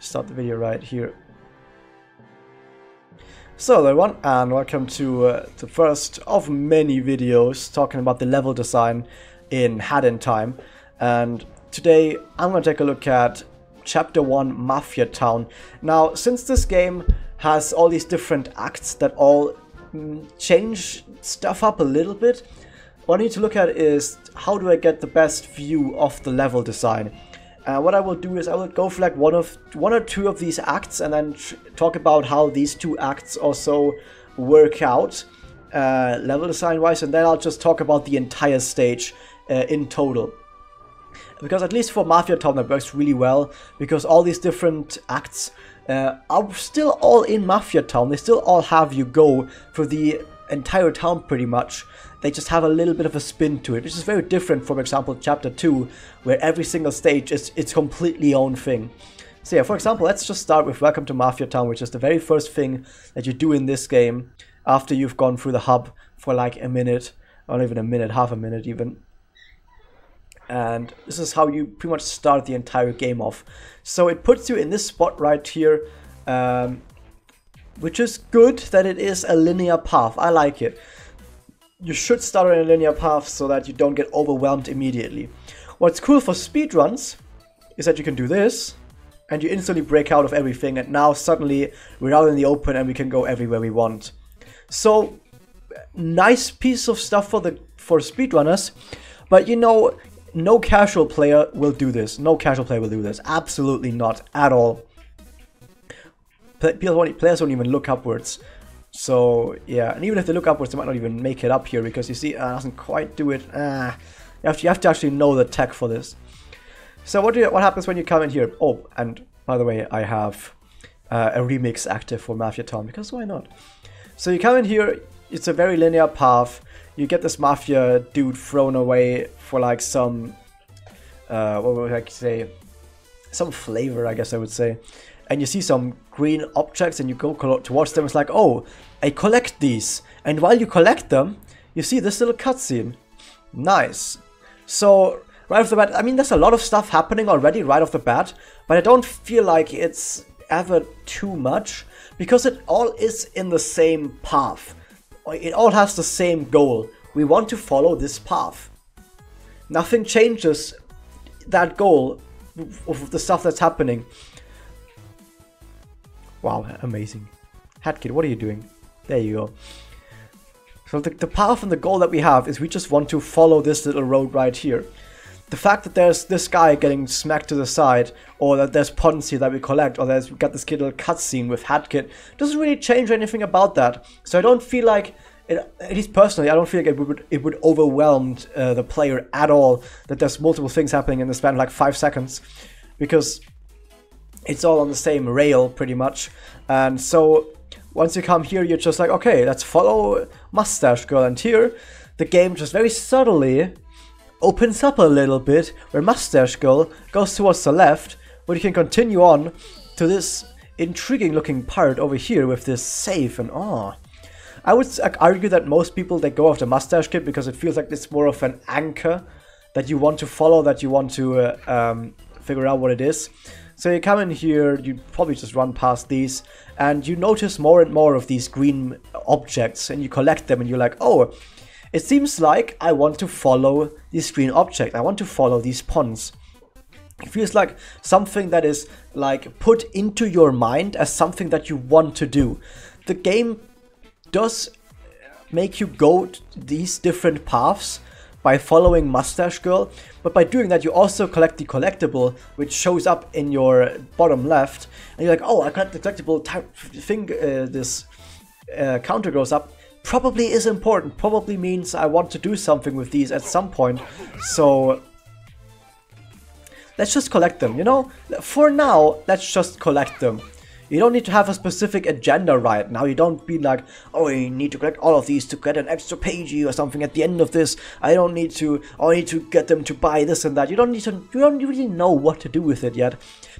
start the video right here. So hello everyone, and welcome to the first of many videos talking about the level design in Hat in Time. And today I'm going to take a look at Chapter 1 Mafia Town. Now, since this game has all these different acts that all change stuff up a little bit, what I need to look at is how do I get the best view of the level design. What I will do is I will go for like one or two of these acts and then talk about how these two acts also work out level design wise, and then I'll just talk about the entire stage in total. Because at least for Mafia Town that works really well, because all these different acts are still all in Mafia Town. They still all have you go for the entire town pretty much. They just have a little bit of a spin to it, which is very different from, for example, Chapter 2, where every single stage is its completely own thing. So yeah, for example, let's just start with Welcome to Mafia Town, which is the very first thing that you do in this game after you've gone through the hub for like a minute, or not even a minute, half a minute even. And this is how you pretty much start the entire game off. So it puts you in this spot right here, which is good that it is a linear path. I like it. You should start on a linear path so that you don't get overwhelmed immediately. What's cool for speedruns is that you can do this, and you instantly break out of everything, and now suddenly we're out in the open and we can go everywhere we want. So, nice piece of stuff for speedrunners, but you know, no casual player will do this. No casual player will do this. Absolutely not at all. Players won't even look upwards. So yeah, and even if they look upwards, they might not even make it up here, because you see, it doesn't quite do it. You have to actually know the tech for this. So what happens when you come in here? Oh, and by the way, I have a remix active for Mafia Town, because why not? So you come in here, it's a very linear path. You get this mafia dude thrown away for like some, what would I say, some flavor, I guess I would say. And you see some green objects and you go towards them. It's like, oh, I collect these. And while you collect them, you see this little cutscene. Nice. So, right off the bat, I mean, there's a lot of stuff happening already right off the bat, but I don't feel like it's ever too much, because it all is in the same path. It all has the same goal. We want to follow this path. Nothing changes that goal of the stuff that's happening. Wow, amazing. Hatkid, what are you doing? There you go. So the path and the goal that we have is we just want to follow this little road right here. The fact that there's this guy getting smacked to the side, or that there's puns here that we collect, or we got this little cutscene with Hatkid, doesn't really change anything about that. So I don't feel like, at least personally, I don't feel like it would overwhelm the player at all, that there's multiple things happening in the span of like 5 seconds, because it's all on the same rail pretty much. And so once you come here, you're just like, okay, let's follow Mustache Girl. And here the game just very subtly opens up a little bit, where Mustache Girl goes towards the left, but you can continue on to this intriguing looking part over here with this safe. And I would argue that most people, they go after Mustache Kid because it feels like it's more of an anchor that you want to follow, that you want to figure out what it is. So you come in here, you probably just run past these, and you notice more and more of these green objects, and you collect them, and you're like, oh, it seems like I want to follow this green object. I want to follow these pawns. It feels like something that is like put into your mind as something that you want to do. The game does make you go these different paths by following Mustache Girl, but by doing that you also collect the collectible, which shows up in your bottom left, and you're like, oh, I collect the collectible thing, this counter goes up, probably is important, probably means I want to do something with these at some point, so let's just collect them, you know? For now, let's just collect them. You don't need to have a specific agenda right now. You don't be like, oh, you need to collect all of these to get an extra pagey or something at the end of this. I need to get them to buy this and that. You don't really know what to do with it yet.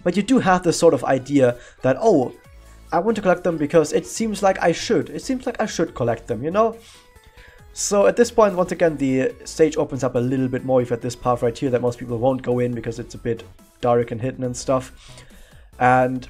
But you do have this sort of idea that, oh, I want to collect them because it seems like I should. It seems like I should collect them, you know? So at this point, once again, the stage opens up a little bit more. You've got this path right here that most people won't go in because it's a bit dark and hidden and stuff. And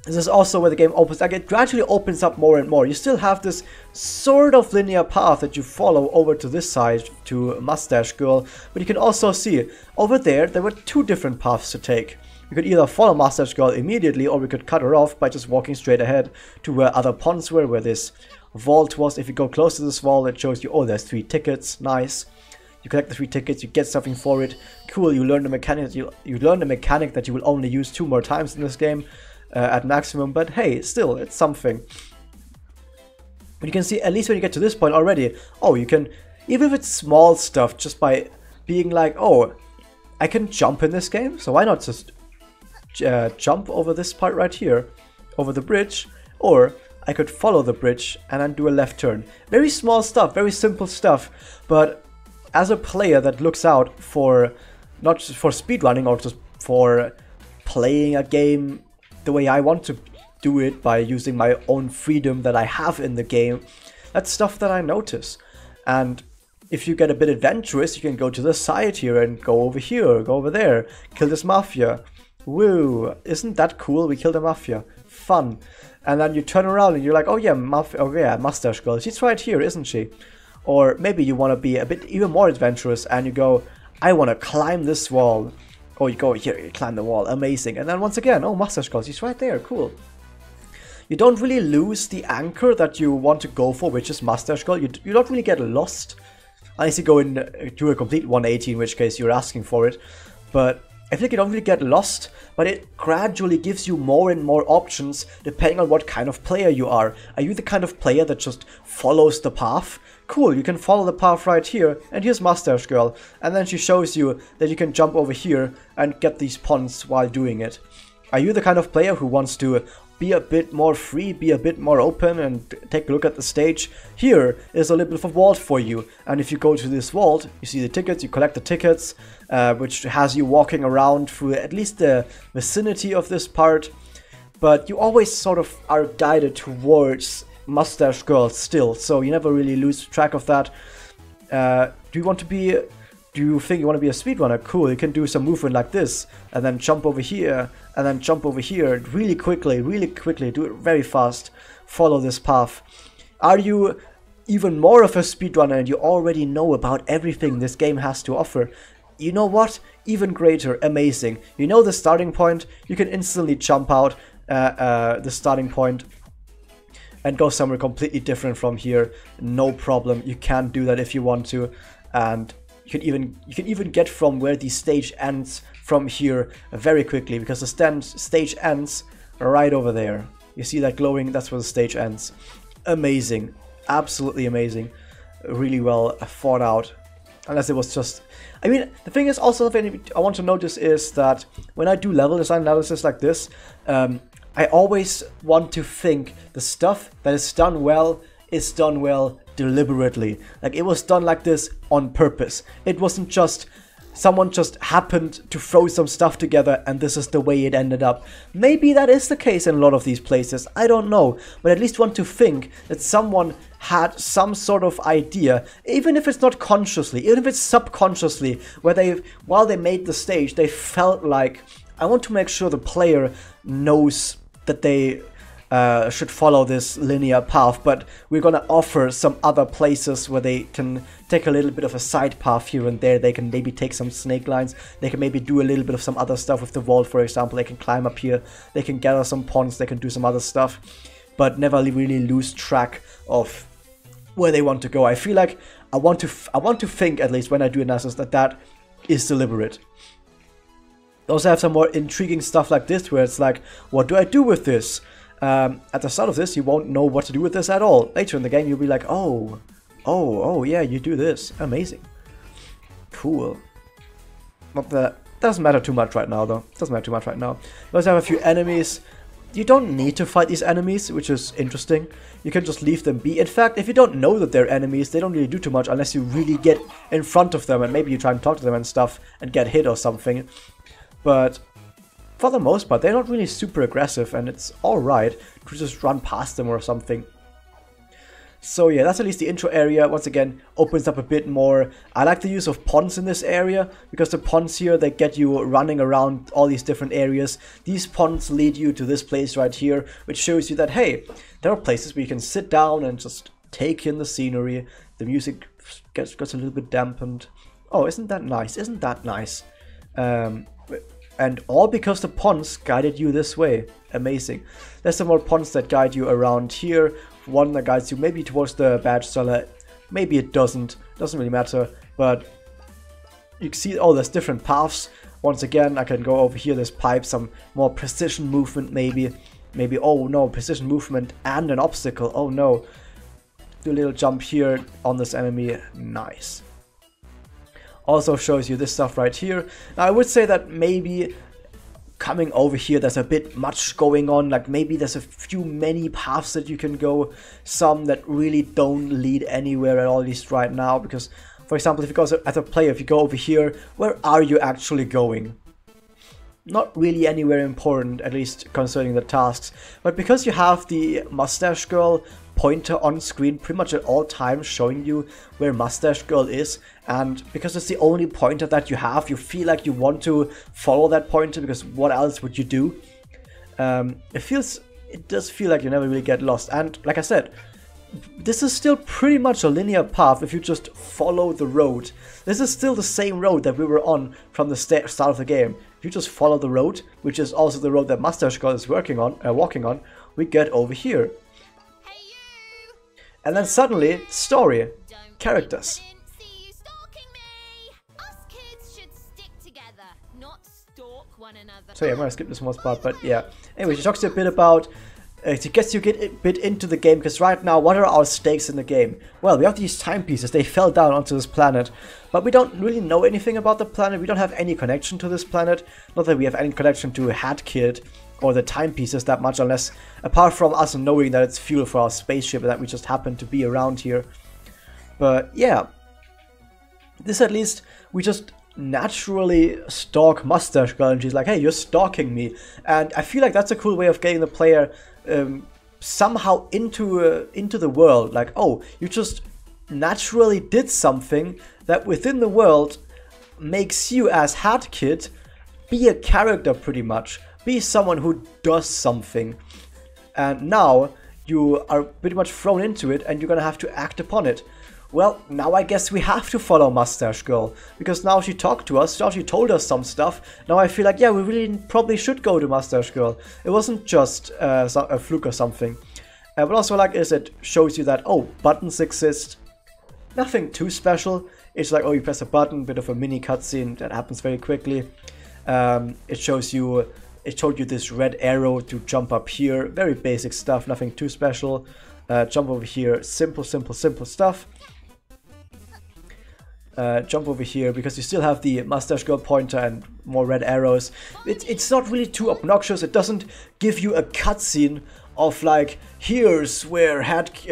This is also where the game opens, like it gradually opens up more and more. You still have this sort of linear path that you follow over to this side, to Mustache Girl, but you can also see, over there were two different paths to take. We could either follow Mustache Girl immediately, or we could cut her off by just walking straight ahead to where other ponds were, where this vault was. If you go close to this wall, it shows you, oh, there's 3 tickets, nice. You collect the 3 tickets, you get something for it, cool, you learn the mechanic, you learn the mechanic that you will only use 2 more times in this game. At maximum, but hey, still, it's something. But you can see, at least when you get to this point already, oh, you can, even if it's small stuff, just by being like, oh, I can jump in this game, so why not just jump over this part right here, over the bridge, or I could follow the bridge and then do a left turn. Very small stuff, very simple stuff, but as a player that looks out for, not just for speedrunning or just for playing a game the way I want to do it, by using my own freedom that I have in the game, that's stuff that I notice. And if you get a bit adventurous, you can go to the side here and go over here, go over there, kill this Mafia. Woo, isn't that cool? We killed a Mafia. Fun. And then you turn around and you're like, oh yeah, Mafia, oh yeah, Mustache Girl, she's right here, isn't she? Or maybe you want to be a bit even more adventurous and you go, I want to climb this wall. Oh, you go here, you climb the wall, amazing. And then once again, oh, Mustache Girl, she's right there, cool. You don't really lose the anchor that you want to go for, which is Mustache Girl. You don't really get lost, unless you go and do a complete 180, in which case you're asking for it. But I feel like you don't really get lost, but it gradually gives you more and more options depending on what kind of player you are. Are you the kind of player that just follows the path? Cool, you can follow the path right here, and here's Mustache Girl, and then she shows you that you can jump over here and get these ponds while doing it. Are you the kind of player who wants to be a bit more free, be a bit more open, and take a look at the stage? Here is a little bit of a vault for you, and if you go to this vault, you see the tickets, you collect the tickets, which has you walking around through at least the vicinity of this part, but you always sort of are guided towards Mustache Girl still, so you never really lose track of that. Do you think you want to be a speedrunner? Cool, you can do some movement like this, and then jump over here, and then jump over here really quickly, do it very fast, follow this path. Are you even more of a speedrunner and you already know about everything this game has to offer? You know what? Even greater, amazing. You know the starting point, you can instantly jump out the starting point and go somewhere completely different from here, no problem. You can do that if you want to, and you can even get from where the stage ends from here very quickly, because the stage ends right over there. You see that glowing? That's where the stage ends. Amazing, absolutely amazing, really well thought out. Unless it was just, I mean, the thing is also something I want to notice is that when I do level design analysis like this, I always want to think the stuff that is done well deliberately. Like, it was done like this on purpose. It wasn't just someone just happened to throw some stuff together and this is the way it ended up. Maybe that is the case in a lot of these places, I don't know, but at least want to think that someone had some sort of idea, even if it's not consciously, even if it's subconsciously, where while they made the stage, they felt like, I want to make sure the player knows that they should follow this linear path, but we're gonna offer some other places where they can take a little bit of a side path here and there. They can maybe take some snake lines, they can maybe do a little bit of some other stuff with the vault, for example. They can climb up here, they can gather some ponds, they can do some other stuff, but never really lose track of where they want to go. I feel like I want to think, at least when I do analysis, that is deliberate. Also have some more intriguing stuff like this, where it's like, what do I do with this? At the start of this, you won't know what to do with this at all. Later in the game, you'll be like, oh, yeah, you do this. Amazing. Cool. Not that doesn't matter too much right now, though. Doesn't matter too much right now. We also have a few enemies. You don't need to fight these enemies, which is interesting. You can just leave them be. In fact, if you don't know that they're enemies, they don't really do too much unless you really get in front of them and maybe you try and talk to them and stuff and get hit or something. But for the most part, they're not really super aggressive, and it's alright to just run past them or something. So yeah, that's at least the intro area. Once again, opens up a bit more. I like the use of ponds in this area, because the ponds here, they get you running around all these different areas. These ponds lead you to this place right here, which shows you that, hey, there are places where you can sit down and just take in the scenery. The music gets a little bit dampened. Oh, isn't that nice? Isn't that nice? And all because the ponds guided you this way. Amazing. There's some more ponds that guide you around here. One that guides you maybe towards the badge seller. Maybe it doesn't. Doesn't really matter. But you can see, oh, there's different paths. Once again, I can go over here. There's pipes, some more precision movement maybe. Maybe, oh no, precision movement and an obstacle. Oh no. Do a little jump here on this enemy. Nice. Also shows you this stuff right here. Now I would say that maybe coming over here there's a bit much going on, like maybe there's a few many paths that you can go, some that really don't lead anywhere at all, at least right now, because for example, if you go as a player, if you go over here, where are you actually going? Not really anywhere important, at least concerning the tasks, but because you have the mustache girl pointer on screen pretty much at all times showing you where Mustache Girl is, and because it's the only pointer that you have, you feel like you want to follow that pointer, because what else would you do? It does feel like you never really get lost, and like I said, this is still pretty much a linear path if you just follow the road. This is still the same road that we were on from the start of the game. If you just follow the road, which is also the road that Mustache Girl is walking on, we get over here. And then suddenly, story, characters. So yeah, I'm gonna skip this most part, but yeah. Anyway, she talks a bit about, she gets you a bit into the game, because right now, what are our stakes in the game? Well, we have these timepieces, they fell down onto this planet, but we don't really know anything about the planet, we don't have any connection to this planet, not that we have any connection to Hat Kid or the timepieces that much, unless, apart from us knowing that it's fuel for our spaceship and that we just happen to be around here. But yeah, this at least, we just naturally stalk Mustache Girl, and she's like, hey, you're stalking me. And I feel like that's a cool way of getting the player somehow into the world. Like, oh, you just naturally did something that within the world makes you, as Hat Kid, be a character pretty much. Be someone who does something. And now you are pretty much thrown into it, and you're gonna have to act upon it. Well, now I guess we have to follow Mustache Girl, because now she talked to us, now she told us some stuff. Now I feel like, yeah, we really probably should go to Mustache Girl. It wasn't just a fluke or something. But also like is it shows you that, oh, buttons exist. Nothing too special. It's like, oh, you press a button, bit of a mini cutscene that happens very quickly. It showed you this red arrow to jump up here. Very basic stuff, nothing too special. Jump over here, simple stuff. Jump over here, because you still have the Mustache Girl pointer and more red arrows. It's not really too obnoxious. It doesn't give you a cutscene of like, here's where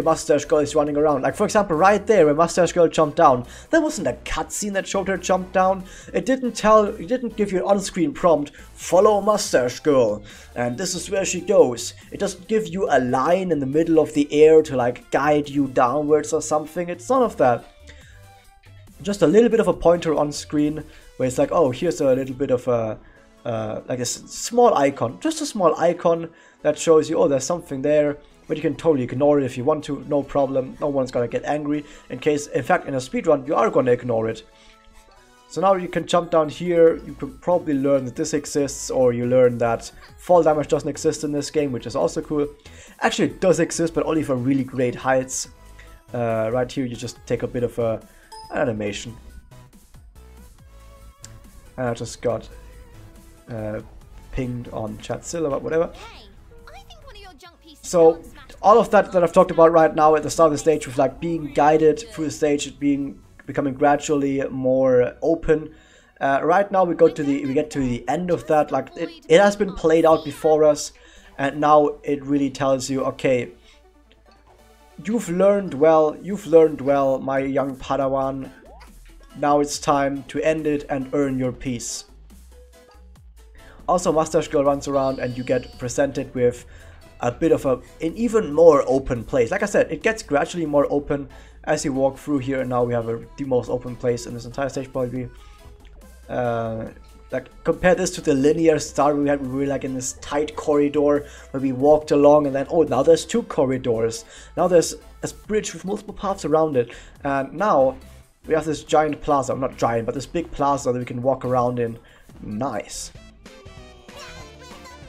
Mustache Girl is running around. Like for example, right there where Mustache Girl jumped down, there wasn't a cutscene that showed her jump down. It didn't give you an on-screen prompt, follow Mustache Girl, and this is where she goes. It doesn't give you a line in the middle of the air to like guide you downwards or something. It's none of that. Just a little bit of a pointer on screen where it's like, oh, here's a little bit of a like a small icon, just a small icon that shows you, oh, there's something there, but you can totally ignore it if you want to, no problem. No one's gonna get angry. In fact, in a speedrun, you are gonna ignore it. So now you can jump down here. You can probably learn that this exists, or you learn that fall damage doesn't exist in this game, which is also cool. Actually, it does exist, but only for really great heights. Right here, you just take a bit of an animation. And I just got pinged on Razielim, but whatever. So all of that I've talked about right now at the start of the stage, with like being guided through the stage, becoming gradually more open. Right now we get to the end of that. Like it has been played out before us, and now it really tells you, okay, you've learned well, my young Padawan. Now it's time to end it and earn your peace. Also, Mustache Girl runs around, and you get presented with a bit of an even more open place. Like I said, it gets gradually more open as you walk through here, and now we have the most open place in this entire stage probably. Like compare this to the linear start we were like in this tight corridor where we walked along, and then oh, now there's 2 corridors. Now there's a bridge with multiple paths around it, and now we have this giant plaza, not giant, but this big plaza that we can walk around in. Nice.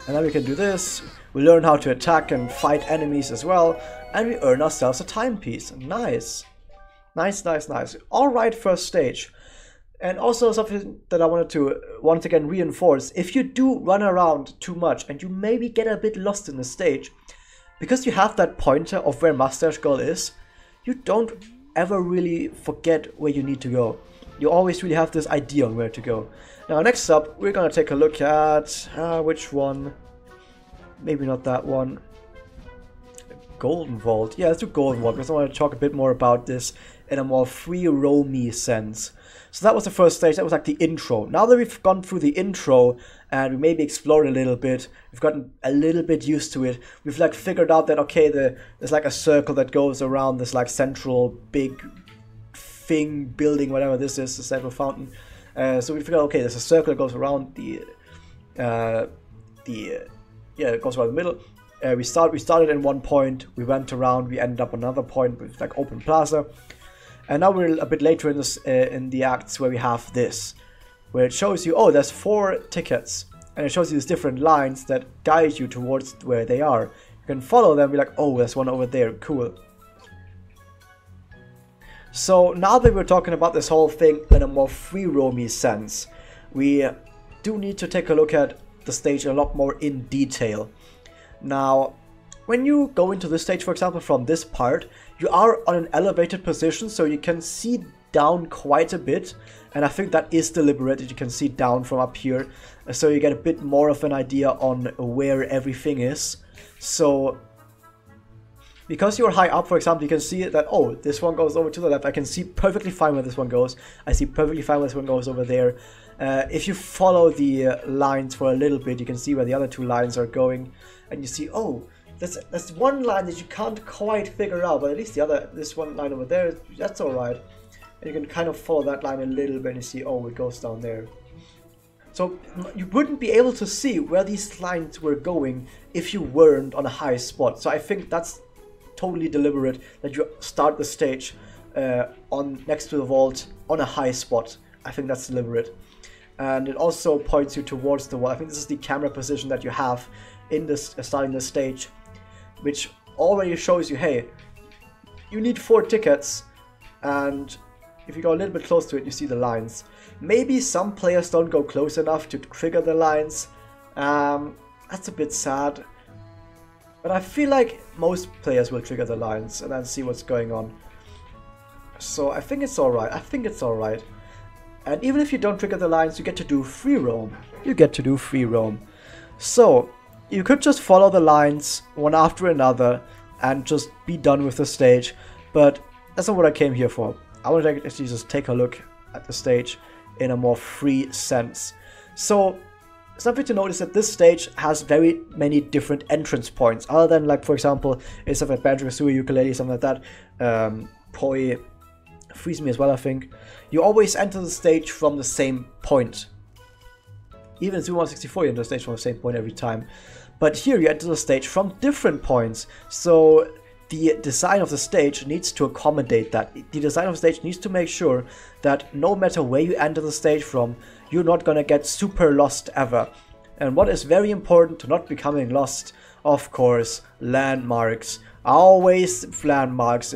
And then we can do this. We learn how to attack and fight enemies as well, and we earn ourselves a timepiece. Nice. Nice, nice, nice. Alright, first stage. And also something that I wanted to once again reinforce, if you do run around too much and you maybe get a bit lost in the stage, because you have that pointer of where Mustache Girl is, you don't ever really forget where you need to go. You always really have this idea on where to go. Now next up, we're gonna take a look at, which one? Maybe not that one. Golden Vault. Yeah, let's do Golden Vault, because I want to talk a bit more about this in a more free-roamy sense. So that was the first stage, that was like the intro. Now that we've gone through the intro and we maybe explored a little bit, we've gotten a little bit used to it, we've like figured out that okay, there's like a circle that goes around this like central big thing, building, whatever this is, the central fountain. So we figured out, okay, there's a circle that goes around yeah, it goes around the middle. We started in one point, we went around, we ended up another point with like open plaza. And now we're a bit later in this in the acts where we have this, where it shows you, oh, there's 4 tickets, and it shows you these different lines that guide you towards where they are. You can follow them, be like, oh, there's one over there, cool. So now that we're talking about this whole thing in a more free-roamy sense, we do need to take a look at the stage a lot more in detail. Now, when you go into this stage, for example, from this part, you are on an elevated position, so you can see down quite a bit, and I think that is deliberate, that you can see down from up here, so you get a bit more of an idea on where everything is. So, because you're high up, for example, you can see that, oh, this one goes over to the left, I can see perfectly fine where this one goes, I see perfectly fine where this one goes over there. If you follow the lines for a little bit, you can see where the other 2 lines are going, and you see, oh, that's one line that you can't quite figure out, but at least this one line over there, that's alright. And you can kind of follow that line a little bit and you see, oh, it goes down there. So you wouldn't be able to see where these lines were going if you weren't on a high spot. So I think that's totally deliberate that you start the stage next to the vault on a high spot. I think that's deliberate. And it also points you towards the wall. I think this is the camera position that you have in this starting the stage, which already shows you, hey, you need 4 tickets, and if you go a little bit close to it, you see the lines. Maybe some players don't go close enough to trigger the lines. That's a bit sad, but I feel like most players will trigger the lines and then see what's going on. So I think it's alright. I think it's alright. And even if you don't trigger the lines, you get to do free roam. You get to do free roam. So you could just follow the lines one after another and just be done with the stage, but that's not what I came here for. I want to actually just take a look at the stage in a more free sense. So something to notice that this stage has very many different entrance points, other than, like, for example, it's stuff like Banjo-Kazooie, Yooka-Laylee, something like that. Poi, Freeze Me as well, I think. You always enter the stage from the same point. Even in Super Mario 64, you enter the stage from the same point every time. But here you enter the stage from different points. So the design of the stage needs to accommodate that. The design of the stage needs to make sure that no matter where you enter the stage from, you're not gonna get super lost ever. And what is very important to not becoming lost, of course, landmarks. Always landmarks.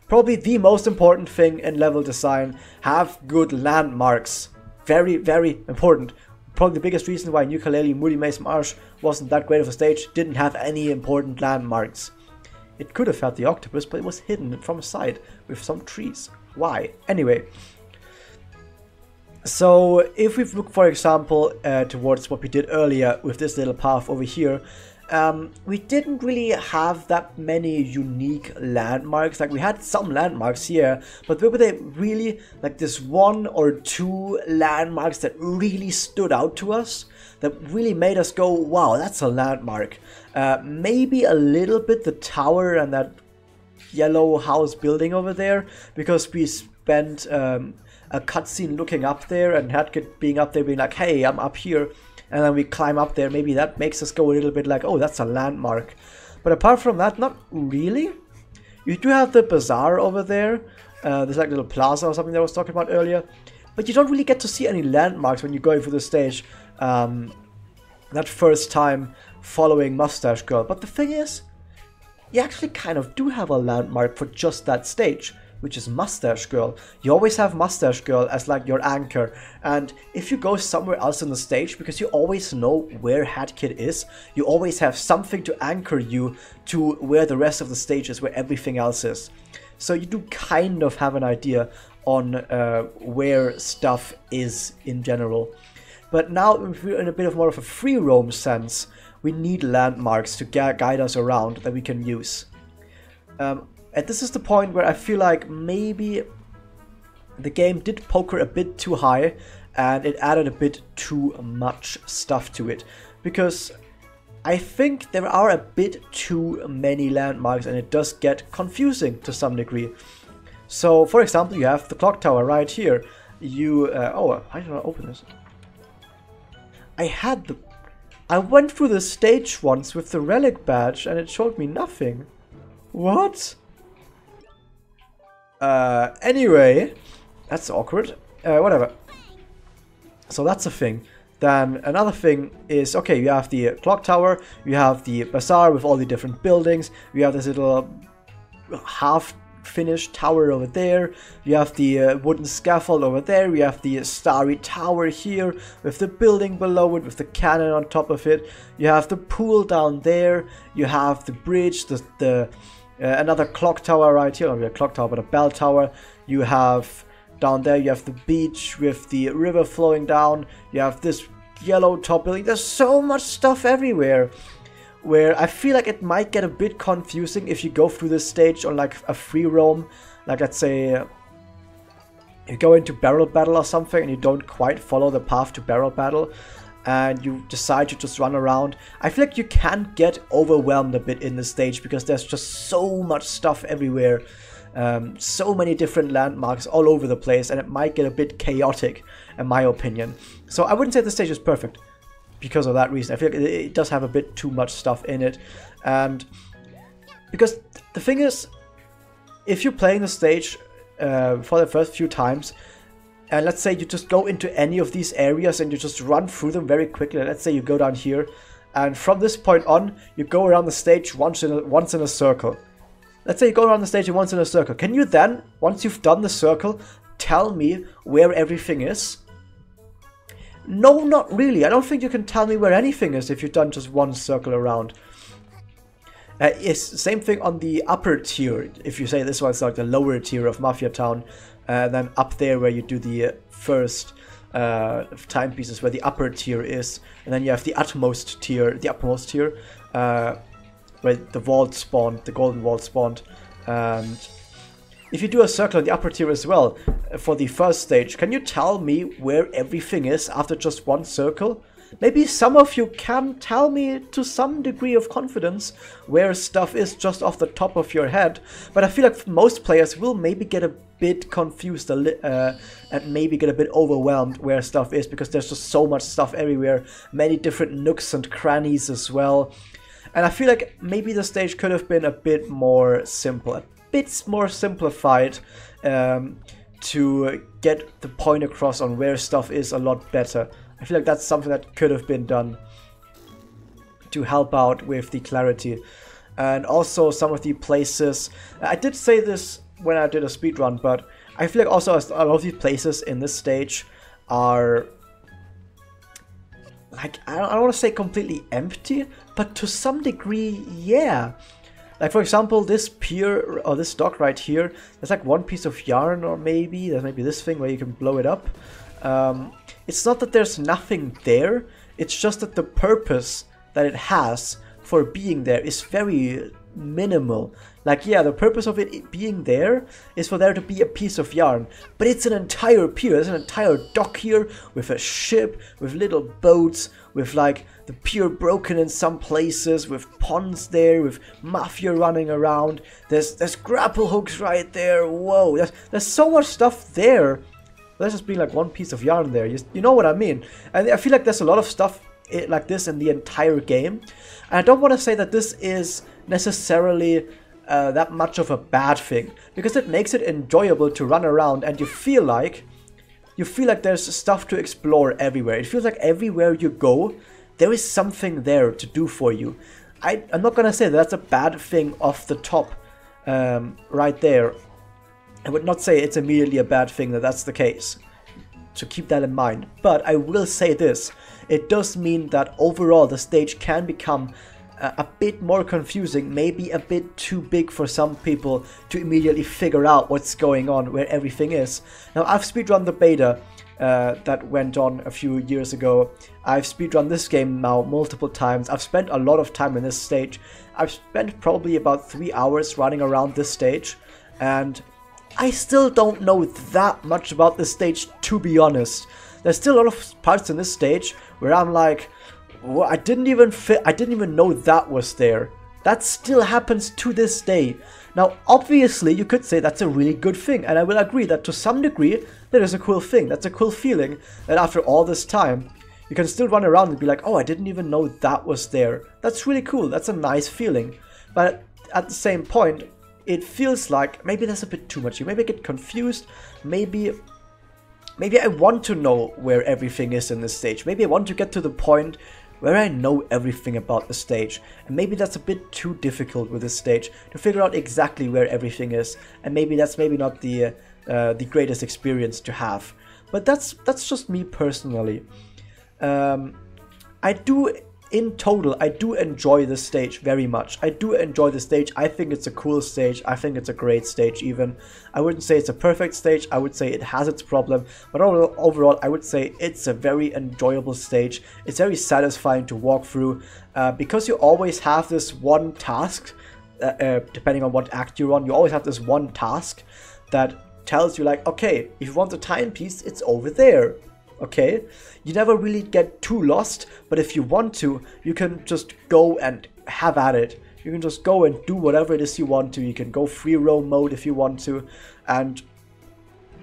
Probably the most important thing in level design. Have good landmarks. Very, very important. Probably the biggest reason why Yooka-Laylee Moody Maze Marsh wasn't that great of a stage, didn't have any important landmarks. It could have had the octopus, but it was hidden from a side with some trees. Why? Anyway. So if we look, for example, towards what we did earlier with this little path over here, we didn't really have that many unique landmarks. Like, we had some landmarks here, but were they really like this 1 or 2 landmarks that really stood out to us, that really made us go, wow, that's a landmark? Maybe a little bit the tower and that yellow house building over there, because we spent a cutscene looking up there and Hadkit being up there being like, hey, I'm up here. And then we climb up there. Maybe that makes us go a little bit like, oh, that's a landmark. But apart from that, not really. You do have the bazaar over there. There's like a little plaza or something that I was talking about earlier. But you don't really get to see any landmarks when you're going through the stage. That first time following Mustache Girl. But the thing is, you actually kind of do have a landmark for just that stage, which is Mustache Girl. You always have Mustache Girl as like your anchor, and if you go somewhere else in the stage, because you always know where Hadkit is, you always have something to anchor you to where the rest of the stage is, where everything else is. So you do kind of have an idea on where stuff is in general. But now, if we're in a bit of more of a free roam sense, we need landmarks to guide us around that we can use. And this is the point where I feel like maybe the game did poker a bit too high and it added a bit too much stuff to it. Because I think there are a bit too many landmarks and it does get confusing to some degree. So, for example, you have the clock tower right here. Oh, I don't know, open this. I went through the stage once with the relic badge and it showed me nothing. What? Anyway, that's awkward. Whatever. So that's a thing. Then another thing is, okay, you have the clock tower, you have the bazaar with all the different buildings, you have this little half-finished tower over there, you have the wooden scaffold over there, you have the starry tower here with the building below it, with the cannon on top of it, you have the pool down there, you have the bridge, another clock tower right here, not really a clock tower, but a bell tower. You have down there, you have the beach with the river flowing down. You have this yellow top building. There's so much stuff everywhere, where I feel like it might get a bit confusing if you go through this stage on like a free roam. Like, let's say you go into barrel battle or something and you don't quite follow the path to barrel battle, and you decide to just run around. I feel like you can get overwhelmed a bit in this stage because there's just so much stuff everywhere. So many different landmarks all over the place, and it might get a bit chaotic, in my opinion. So I wouldn't say the stage is perfect because of that reason. I feel like it does have a bit too much stuff in it. And because the thing is, if you're playing the stage for the first few times, and let's say you just go into any of these areas and you just run through them very quickly. Let's say you go down here, and from this point on, you go around the stage once in a circle. Let's say you go around the stage once in a circle. Can you then, once you've done the circle, tell me where everything is? No, not really. I don't think you can tell me where anything is if you've done just one circle around. It's same thing on the upper tier. If you say this one's like the lower tier of Mafia Town, then up there where you do the first timepieces, where the upper tier is, and then you have the uppermost tier, where the vault spawned, the golden vault spawned. And if you do a circle in the upper tier as well for the first stage, can you tell me where everything is after just one circle? Maybe some of you can tell me to some degree of confidence where stuff is just off the top of your head, but I feel like most players will maybe get a bit confused and maybe get a bit overwhelmed where stuff is, because there's just so much stuff everywhere, many different nooks and crannies as well. And I feel like maybe the stage could have been a bit more simple, a bit more simplified, to get the point across on where stuff is a lot better. I feel like that's something that could have been done to help out with the clarity. And also some of the places, I did say this when I did a speedrun, but I feel like also a lot of these places in this stage are, like, I don't want to say completely empty, but to some degree, yeah. Like, for example, this pier, or this dock right here, there's like one piece of yarn, or maybe there's maybe this thing where you can blow it up. It's not that there's nothing there, it's just that the purpose that it has for being there is very minimal. Like, yeah, the purpose of it being there is for there to be a piece of yarn, but it's an entire pier. There's an entire dock here with a ship, with little boats, with like the pier broken in some places, with ponds there, with Mafia running around. There's grapple hooks right there. Whoa, there's so much stuff there. There's just being like one piece of yarn there. You know what I mean? And I feel like there's a lot of stuff like this in the entire game. And I don't want to say that this is necessarily that much of a bad thing, because it makes it enjoyable to run around, and you feel like there's stuff to explore everywhere. It feels like everywhere you go, there is something there to do for you. I'm not gonna say that that's a bad thing off the top, right there. I would not say it's immediately a bad thing that that's the case. So keep that in mind. But I will say this: it does mean that overall the stage can become a bit more confusing, maybe a bit too big for some people to immediately figure out what's going on, where everything is. Now, I've speedrun the beta that went on a few years ago. I've speedrun this game now multiple times. I've spent a lot of time in this stage. I've spent probably about 3 hours running around this stage, and I still don't know that much about this stage, to be honest. There's still a lot of parts in this stage where I'm like, well, I didn't even know that was there. That still happens to this day. Now, obviously, you could say that's a really good thing, and I will agree that to some degree, that is a cool thing. That's a cool feeling that after all this time, you can still run around and be like, oh, I didn't even know that was there. That's really cool. That's a nice feeling. But at the same point, it feels like maybe that's a bit too much. You maybe get confused. Maybe I want to know where everything is in this stage. Maybe I want to get to the point where I know everything about the stage, and maybe that's a bit too difficult with this stage to figure out exactly where everything is, and maybe that's not the greatest experience to have. But that's just me personally. In total, I do enjoy this stage very much. I do enjoy the stage. I think it's a cool stage. I think it's a great stage even. I wouldn't say it's a perfect stage. I would say it has its problem. But overall, I would say it's a very enjoyable stage. It's very satisfying to walk through because you always have this one task, depending on what act you're on, you always have this one task that tells you like, okay, if you want the timepiece, it's over there. Okay, you never really get too lost, but if you want to, you can just go and have at it. You can just go and do whatever it is you want to. You can go free roam mode if you want to, and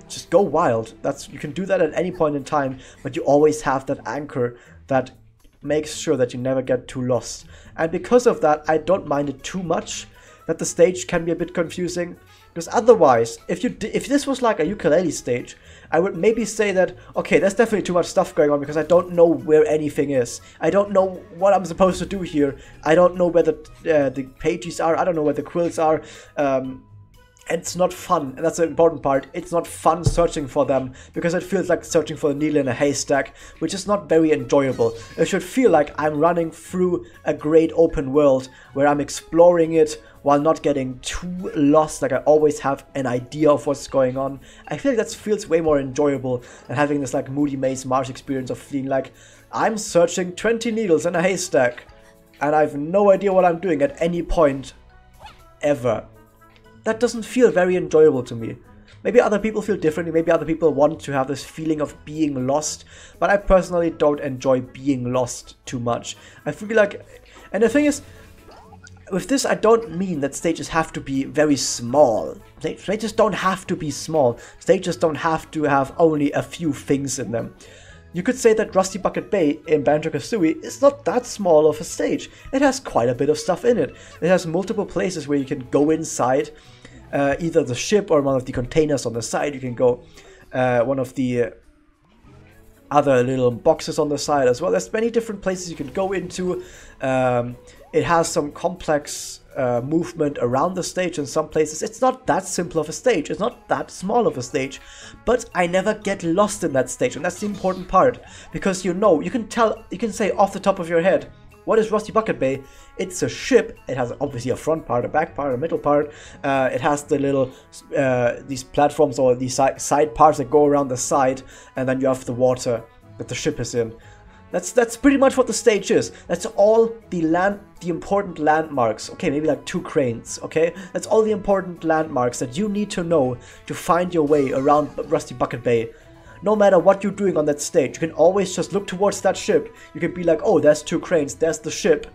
just go wild. You can do that at any point in time, but you always have that anchor that makes sure that you never get too lost. And because of that, I don't mind it too much that the stage can be a bit confusing. Because otherwise, if this was like a yooka-laylee stage, I would maybe say that, okay, there's definitely too much stuff going on because I don't know where anything is. I don't know what I'm supposed to do here. I don't know where the pages are. I don't know where the quills are. And it's not fun, and that's the important part. It's not fun searching for them because it feels like searching for a needle in a haystack, which is not very enjoyable. It should feel like I'm running through a great open world where I'm exploring it while not getting too lost, like I always have an idea of what's going on. I feel like that feels way more enjoyable than having this like Moody Maze Marsh experience of feeling like I'm searching 20 needles in a haystack and I have no idea what I'm doing at any point ever. That doesn't feel very enjoyable to me. Maybe other people feel differently, maybe other people want to have this feeling of being lost, but I personally don't enjoy being lost too much. I feel like, and the thing is, with this I don't mean that stages have to be very small. Stages don't have to be small. Stages don't have to have only a few things in them. You could say that Rusty Bucket Bay in Banjo-Kazooie is not that small of a stage. It has quite a bit of stuff in it. It has multiple places where you can go inside either the ship or one of the containers on the side. You can go one of the other little boxes on the side as well. There's many different places you can go into. It has some complex movement around the stage in some places. It's not that simple of a stage. It's not that small of a stage. But I never get lost in that stage, and that's the important part. Because you can say off the top of your head, what is Rusty Bucket Bay? It's a ship. It has obviously a front part, a back part, a middle part. It has the little, these platforms or these side parts that go around the side, and then you have the water that the ship is in. That's pretty much what the stage is. That's all the important landmarks. Okay, maybe like 2 cranes, okay? That's all the important landmarks that you need to know to find your way around Rusty Bucket Bay. No matter what you're doing on that stage, you can always just look towards that ship. You can be like, oh, there's 2 cranes, there's the ship.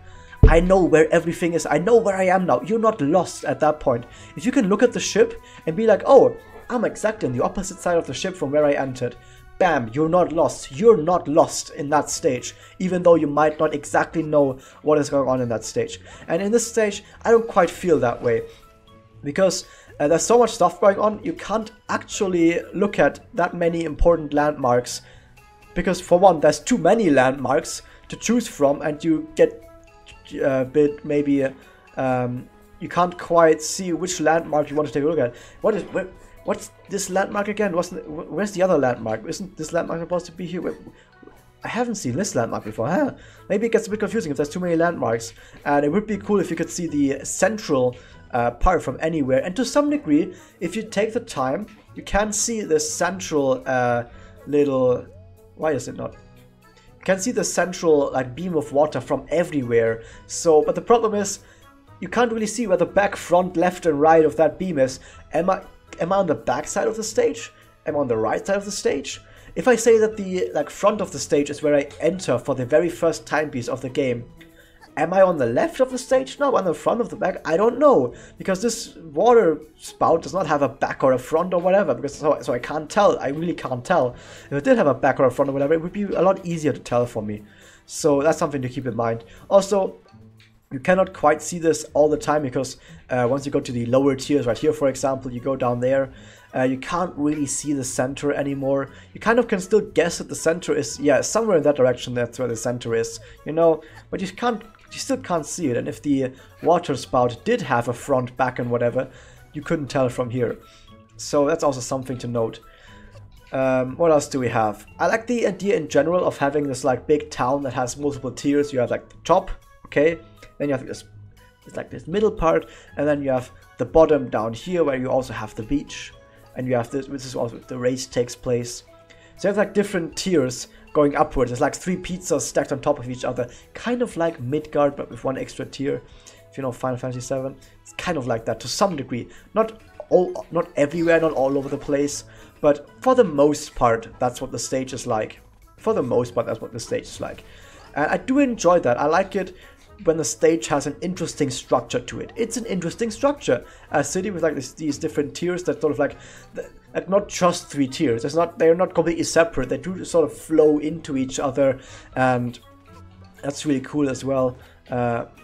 I know where everything is. I know where I am now. You're not lost at that point. If you can look at the ship and be like, oh, I'm exactly on the opposite side of the ship from where I entered. Bam, you're not lost. You're not lost in that stage, even though you might not exactly know what is going on in that stage. And in this stage, I don't quite feel that way, because there's so much stuff going on, you can't actually look at that many important landmarks, because for one, there's too many landmarks to choose from, and you get a bit, maybe, you can't quite see which landmark you want to take a look at. What's this landmark again? Where's the other landmark? Isn't this landmark supposed to be here? I haven't seen this landmark before, huh? Maybe it gets a bit confusing if there's too many landmarks. And it would be cool if you could see the central part from anywhere. And to some degree, if you take the time, you can see the central little... Why is it not? You can see the central like beam of water from everywhere. So, but the problem is, you can't really see where the back, front, left and right of that beam is. Am I on the back side of the stage? Am I on the right side of the stage? If I say that the front of the stage is where I enter for the very first timepiece of the game, am I on the left of the stage? No, on the front of the back? I don't know, because this water spout does not have a back or a front or whatever, because so I can't tell. I really can't tell. If it did have a back or a front or whatever, it would be a lot easier to tell for me. So that's something to keep in mind. Also, you cannot quite see this all the time, because once you go to the lower tiers, right here for example, you go down there, you can't really see the center anymore. You kind of can still guess that the center is, yeah, somewhere in that direction. That's where the center is, you know, but you still can't see it. And if the water spout did have a front, back and whatever, you couldn't tell from here. So that's also something to note. What else do we have? I like the idea in general of having this like big town that has multiple tiers. You have like the top, okay, then you have this, it's like this middle part, and then you have the bottom down here where you also have the beach, and you have this, which is also the race takes place. So you have like different tiers going upwards. It's like 3 pizzas stacked on top of each other, kind of like Midgard but with 1 extra tier. If you know Final Fantasy VII, it's kind of like that to some degree. Not everywhere, not all over the place, but for the most part, that's what the stage is like. For the most part, that's what the stage is like. And I do enjoy that. I like it when the stage has an interesting structure to it. It's an interesting structure. A city with like these different tiers that sort of like not just 3 tiers. They're not completely separate. They do sort of flow into each other, and that's really cool as well.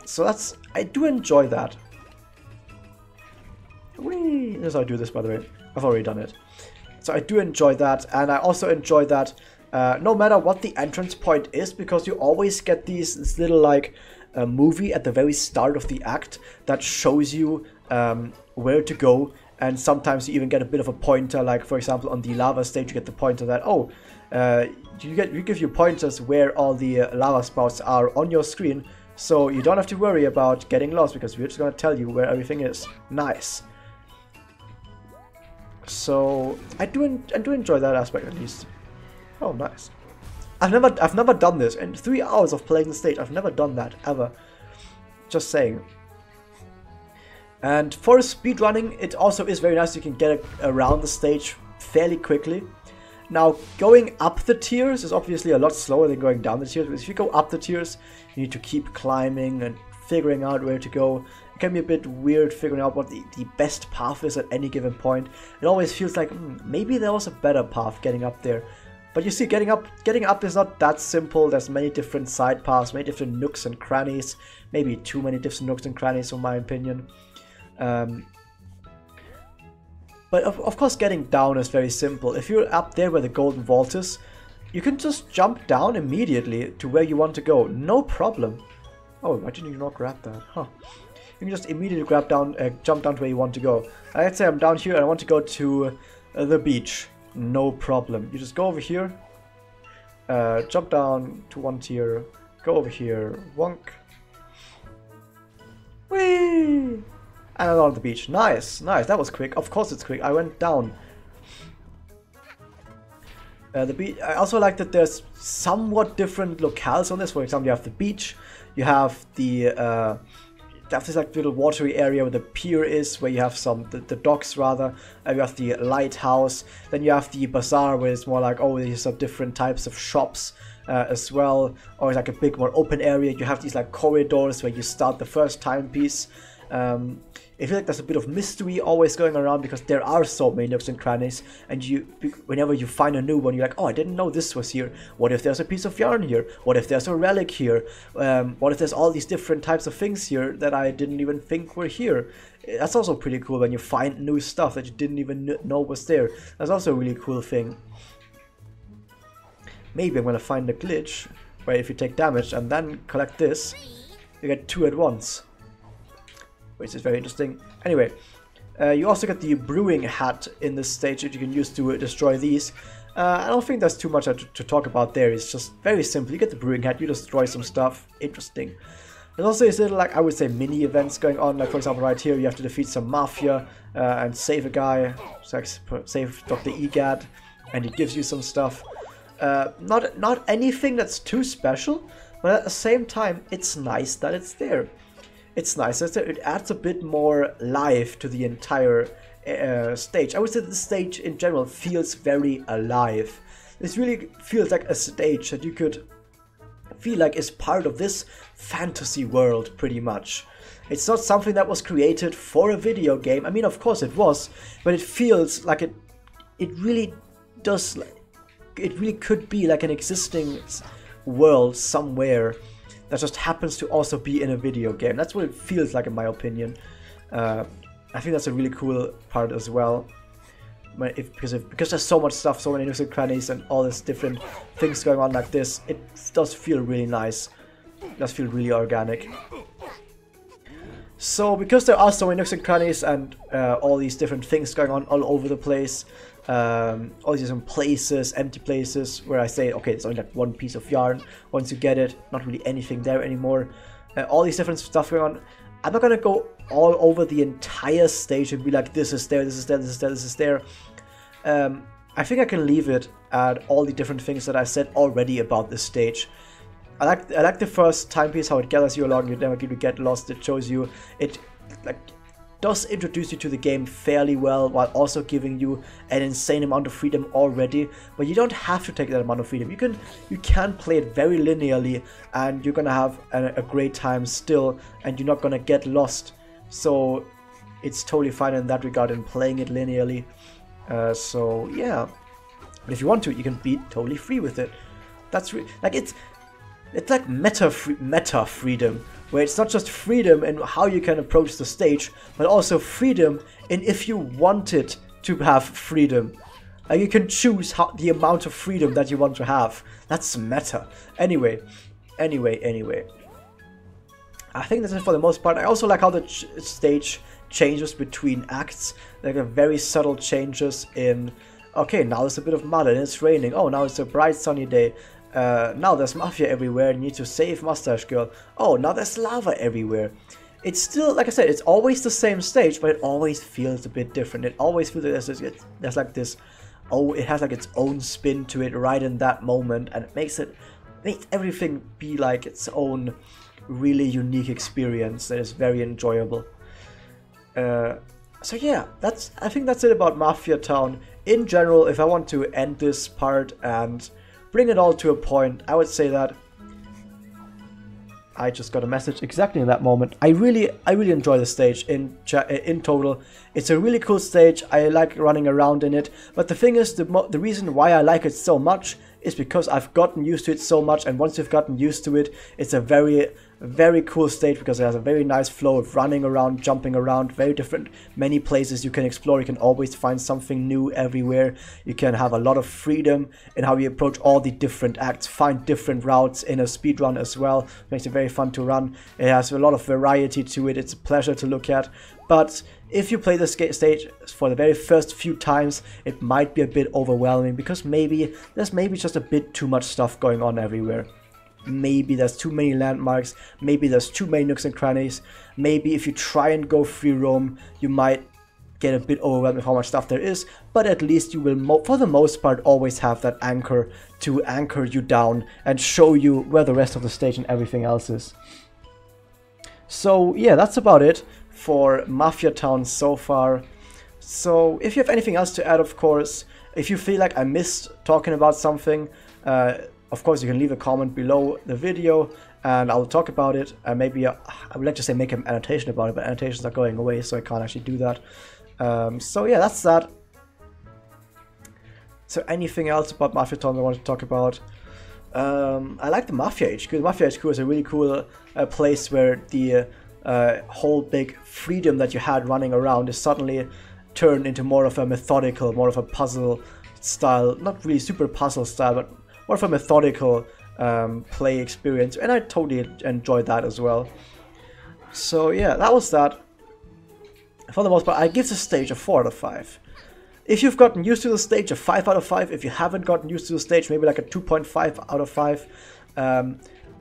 So I do enjoy that. Whee! Here's how I do this, by the way. I've already done it. So I do enjoy that, and I also enjoy that no matter what the entrance point is, because you always get this little like movie at the very start of the act that shows you where to go, and sometimes you even get a bit of a pointer, like for example on the lava stage you get the pointer that, oh, you give you pointers where all the lava spouts are on your screen, so you don't have to worry about getting lost, because we're just going to tell you where everything is. Nice. So I do enjoy that aspect, at least. Oh, nice. I've never done this in 3 hours of playing the stage. I've never done that ever. Just saying. And for speedrunning, it also is very nice. You can get around the stage fairly quickly. Now, going up the tiers is obviously a lot slower than going down the tiers. But if you go up the tiers, you need to keep climbing and figuring out where to go. It can be a bit weird figuring out what the best path is at any given point. It always feels like maybe there was a better path getting up there. But you see, getting up is not that simple. There's many different side paths, many different nooks and crannies. Maybe too many different nooks and crannies, in my opinion. But of course, getting down is very simple. If you're up there where the golden vault is, you can just jump down immediately to where you want to go. No problem. Oh, why didn't you not grab that? Huh. You can just immediately jump down to where you want to go. Let's say I'm down here and I want to go to the beach. No problem. You just go over here, jump down to 1 tier, go over here, wonk. Whee! And I'm on the beach. Nice, nice. That was quick. Of course it's quick. I went down. I also like that there's somewhat different locales on this. For example, you have the beach, you have the this like little watery area where the pier is, where you have the docks rather. You have the lighthouse. Then you have the bazaar, where it's more like, oh, these are different types of shops as well. Or it's like a big, more open area. You have these like corridors where you start the first timepiece. I feel like there's a bit of mystery always going around because there are so many nooks and crannies, and whenever you find a new one, you're like, oh, I didn't know this was here. What if there's a piece of yarn here? What if there's a relic here? What if there's all these different types of things here that I didn't even think were here? That's also pretty cool when you find new stuff that you didn't even know was there. That's also a really cool thing. Maybe I'm gonna find a glitch where if you take damage and then collect this, you get 2 at once, which is very interesting. Anyway, you also get the brewing hat in this stage that you can use to destroy these. I don't think there's too much to talk about there. It's just very simple. You get the brewing hat, you destroy some stuff. Interesting. There's also these little, like, I would say, mini events going on. Like, for example, right here, you have to defeat some Mafia and save a guy. So, like, save Dr. Egad, and he gives you some stuff. Not anything that's too special, but at the same time, it's nice that it's there. It's nice. It adds a bit more life to the entire stage. I would say that the stage in general feels very alive. This really feels like a stage that you could feel like is part of this fantasy world, pretty much. It's not something that was created for a video game. I mean, of course it was, but it feels like it really does. It really could be like an existing world somewhere that just happens to also be in a video game. That's what it feels like, in my opinion. I think that's a really cool part as well. Because there's so much stuff, so many nooks and crannies, and all these different things going on like this, it does feel really nice. It does feel really organic. So, because there are so many nooks and crannies and all these different things going on all over the place, all these different places, empty places, where I say, okay, it's only like one piece of yarn. Once you get it, not really anything there anymore. All these different stuff going on. I'm not gonna go all over the entire stage and be like, this is there, this is there, this is there, this is there. I think I can leave it at all the different things that I said already about this stage. I like the first timepiece, how it gathers you along, you never get lost. It shows you, it like does introduce you to the game fairly well, while also giving you an insane amount of freedom already. But you don't have to take that amount of freedom. You can play it very linearly, and you're gonna have a great time still, and you're not gonna get lost. So it's totally fine in that regard in playing it linearly. So yeah, but if you want to, you can be totally free with it. That's like it's like meta freedom, where it's not just freedom in how you can approach the stage, but also freedom in if you wanted to have freedom. Like you can choose the amount of freedom that you want to have. That's meta. Anyway. I think that's it for the most part. I also like how the stage changes between acts. Like very subtle changes in, okay, now there's a bit of mud and it's raining. Oh, now it's a bright sunny day. Now there's Mafia everywhere, you need to save Mustache Girl. Oh, now there's lava everywhere. It's still, like I said, it's always the same stage, but it always feels a bit different. It always feels like there's like this, oh, it has like its own spin to it right in that moment, and it makes everything be like its own really unique experience that is very enjoyable. So yeah, I think that's it about Mafia Town. In general, if I want to end this part and bring it all to a point, I would say that I just got a message exactly in that moment. I really enjoy the stage in total. It's a really cool stage. I like running around in it. But the thing is, the reason why I like it so much is because I've gotten used to it so much. And once you've gotten used to it, it's a very, very cool stage because it has a very nice flow of running around, jumping around, very different, many places you can explore. You can always find something new everywhere. You can have a lot of freedom in how you approach all the different acts, find different routes in a speedrun as well. Makes it very fun to run. It has a lot of variety to it. It's a pleasure to look at. But if you play this stage for the very first few times, it might be a bit overwhelming because there's maybe just a bit too much stuff going on everywhere. Maybe there's too many landmarks, maybe there's too many nooks and crannies, maybe if you try and go free roam, you might get a bit overwhelmed with how much stuff there is, but at least you will, for the most part, always have that anchor to anchor you down and show you where the rest of the stage and everything else is. So yeah, that's about it for Mafia Town so far. So if you have anything else to add, of course, if you feel like I missed talking about something, of course you can leave a comment below the video and I'll talk about it. Maybe I would like to say make an annotation about it, but annotations are going away, so I can't actually do that. So yeah, that's that. So anything else about Mafia Town I want to talk about? I like the Mafia HQ. The Mafia HQ is a really cool place where the whole big freedom that you had running around is suddenly turned into more of a methodical, more of a puzzle style, not really super puzzle style, but more of a methodical play experience, and I totally enjoyed that as well. So yeah, that was that. For the most part, I give the stage a 4 out of 5. If you've gotten used to the stage, a 5 out of 5. If you haven't gotten used to the stage, maybe like a 2.5 out of 5.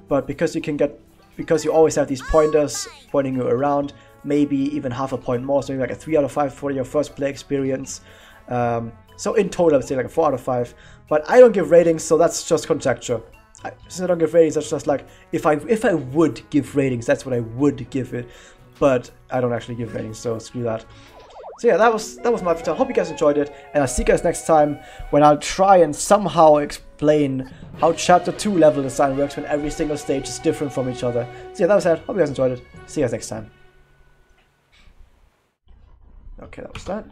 But because you always have these pointers pointing you around, maybe even half a point more, so maybe like a 3 out of 5 for your first play experience. So in total, I would say like a 4 out of 5. But I don't give ratings, so that's just conjecture. Since I don't give ratings, that's just like, if I would give ratings, that's what I would give it. But I don't actually give ratings, so screw that. So yeah, that was Mafia Town. Hope you guys enjoyed it, and I'll see you guys next time when I'll try and somehow explain how Chapter 2 level design works when every single stage is different from each other. So yeah, that was it. Hope you guys enjoyed it. See you guys next time. Okay, that was that.